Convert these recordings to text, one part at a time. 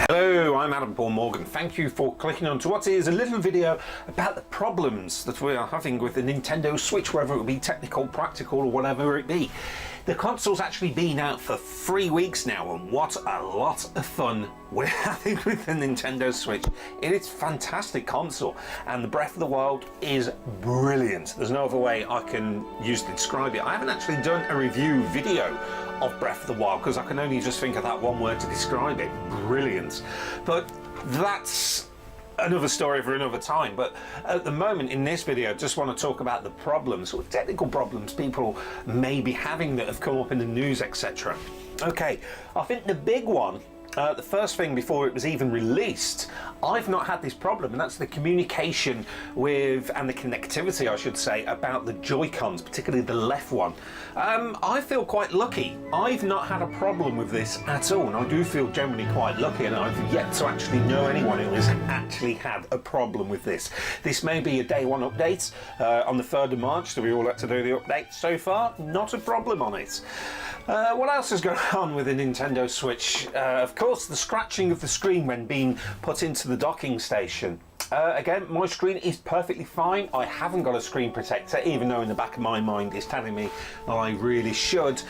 Hello, I'm Adam Paul Morgan. Thank you for clicking on to what is a little video about the problems that we are having with the Nintendo Switch, whether it be technical, practical, or whatever it be. The console's actually been out for 3 weeks now, and what a lot of fun we're having with the Nintendo Switch. It is a fantastic console, and the Breath of the Wild is brilliant. There's no other way I can use to describe it. I haven't actually done a review video of Breath of the Wild because I can only just think of that one word to describe it. Brilliant. But that's another story for another time. But at the moment in this video, I just want to talk about the problems, sort of technical problems people may be having that have come up in the news, etc. Okay, I think the big one, the first thing before it was even released, I've not had this problem, and that's the communication with, and the connectivity I should say, about the Joy-Cons, particularly the left one. I feel quite lucky. I've not had a problem with this at all, and I do feel generally quite lucky, and I've yet to actually know anyone who has actually had a problem with this. This may be a day one update on the 3rd of March, so we all had to do the update. So far, not a problem on it. What else is going on with the Nintendo Switch? Of course, the scratching of the screen when being put into the docking station. Again, my screen is perfectly fine. I haven't got a screen protector, even though in the back of my mind it's telling me I really should.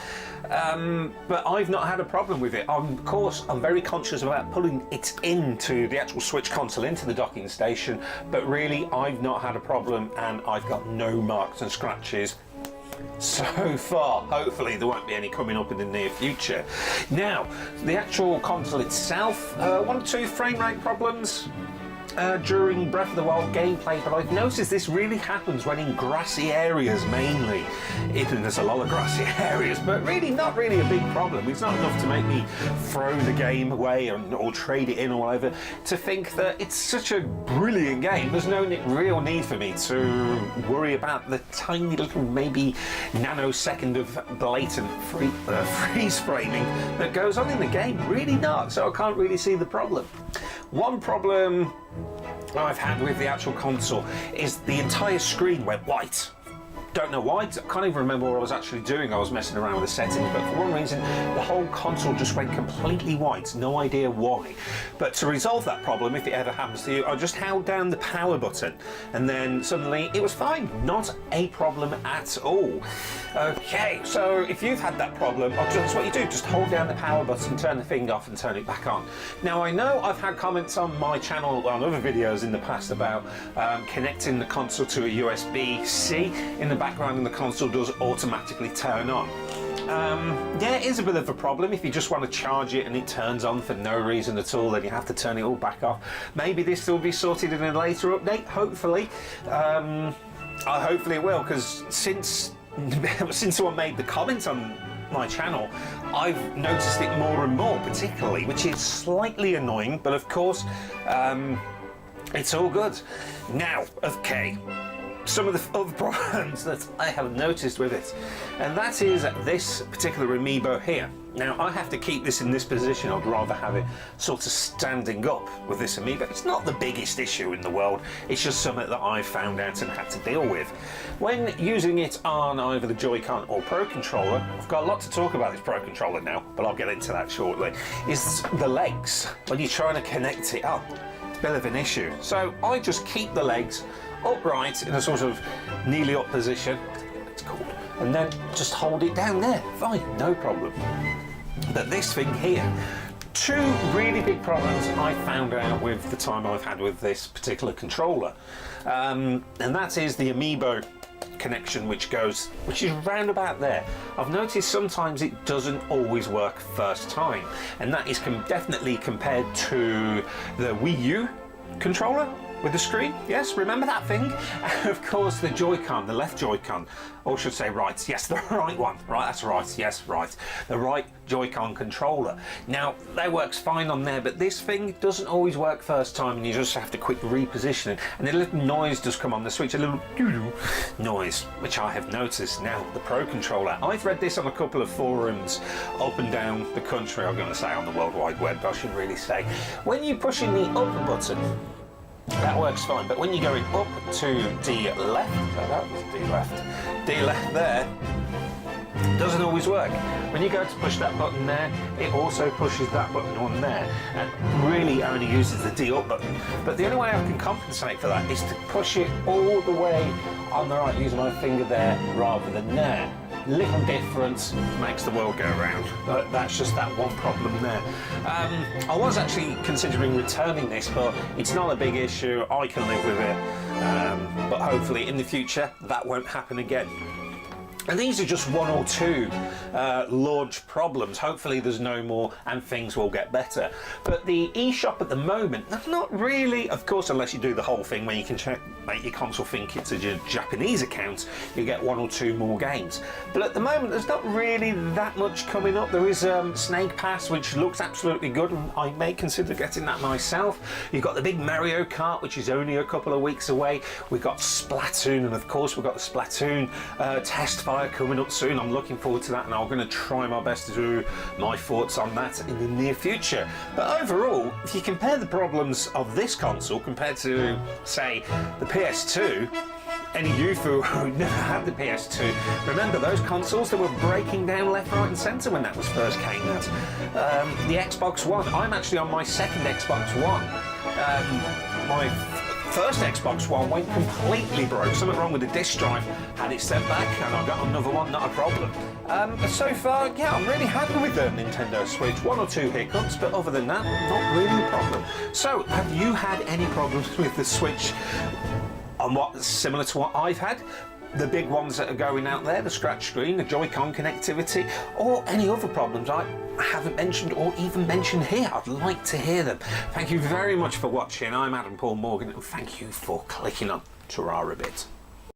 But I've not had a problem with it. Of course, I'm very conscious about pulling it into the actual Switch console, into the docking station, but really I've not had a problem, and I've got no marks and scratches so far. Hopefully there won't be any coming up in the near future. Now, the actual console itself, 1 or 2 frame rate problems during Breath of the Wild gameplay, but I've noticed this really happens when in grassy areas mainly. Even there's a lot of grassy areas, but really not really a big problem. It's not enough to make me throw the game away or trade it in or whatever. To think that it's such a brilliant game, there's no real need for me to worry about the tiny little maybe nanosecond of blatant freeze framing that goes on in the game. Really not, so I can't really see the problem. One problem I've had with the actual console is the entire screen went white. Don't know why, I can't even remember what I was actually doing. I was messing around with the settings, but for one reason the whole console just went completely white. No idea why. But to resolve that problem, if it ever happens to you, I just held down the power button and then suddenly it was fine. Not a problem at all. Okay, so if you've had that problem, that's what you do, just hold down the power button, turn the thing off and turn it back on. Now I know I've had comments on my channel on other videos in the past about connecting the console to a USB-C in the background, and the console does automatically turn on. Yeah, it is a bit of a problem if you just want to charge it and it turns on for no reason at all, then you have to turn it all back off. Maybe this will be sorted in a later update, hopefully. Hopefully it will, because since someone made the comment on my channel, I've noticed it more and more, particularly, which is slightly annoying, but of course it's all good. Now, okay, some of the other problems that I have noticed with it, and that is this particular amiibo here. Now I have to keep this in this position. I'd rather have it sort of standing up with this amiibo. It's not the biggest issue in the world, it's just something that I found out and had to deal with. When using it on either the Joy-Con or Pro Controller, I've got a lot to talk about this Pro Controller now, but I'll get into that shortly, is the legs. When you're trying to connect it up, it's a bit of an issue. So I just keep the legs upright in a sort of kneeling up position, it's called, and then just hold it down there. Fine, no problem. But this thing here, 2 really big problems I found out with the time I've had with this particular controller, and that is the amiibo connection which is round about there. I've noticed sometimes it doesn't always work first time, and that is definitely compared to the Wii U controller with the screen. Yes, remember that thing? And of course the Joy-Con, the left Joy-Con, or should say right, yes, the right one, right, that's right, yes, right, the right Joy-Con controller. Now that works fine on there, but this thing doesn't always work first time, and you just have to quick reposition it, and a little noise does come on the Switch, a little doo-doo noise, which I have noticed. Now the Pro Controller, I've read this on a couple of forums up and down the country, I'm going to say on the World Wide Web, I should really say, when you're pushing the up button, that works fine, but when you're going up to the left, so that was the left there, Doesn't always work. When you go to push that button there, it also pushes that button on there and really only uses the D up button. But the only way I can compensate for that is to push it all the way on the right, using my finger there rather than there. Little difference makes the world go round, but that's just that one problem there. I was actually considering returning this, but it's not a big issue. I can live with it, but hopefully in the future that won't happen again. And these are just one or two large problems. Hopefully there's no more and things will get better. But the eShop at the moment, that's not really, of course, unless you do the whole thing where you can make your console think it's a Japanese account, you get one or two more games. But at the moment there's not really that much coming up. There is Snake Pass, which looks absolutely good, and I may consider getting that myself. You've got the big Mario Kart, which is only a couple of weeks away. We've got Splatoon, and of course we've got the Splatoon test file coming up soon. I'm looking forward to that, and I'm going to try my best to do my thoughts on that in the near future. But overall, if you compare the problems of this console compared to, say, the PS2, any youth who never had the PS2, remember those consoles that were breaking down left, right and centre when that was first came out. The Xbox One, I'm actually on my second Xbox One. My first Xbox One went completely broke. Something wrong with the disc drive, had it sent back, and I got another one, not a problem. So far, yeah, I'm really happy with the Nintendo Switch. One or two hiccups, but other than that, not really a problem. So, have you had any problems with the Switch on what's similar to what I've had? The big ones that are going out there, the scratch screen, the Joy-Con connectivity, or any other problems I haven't mentioned or even mentioned here. I'd like to hear them. Thank you very much for watching. I'm Adam Paul Morgan, and thank you for clicking on Terrarabit.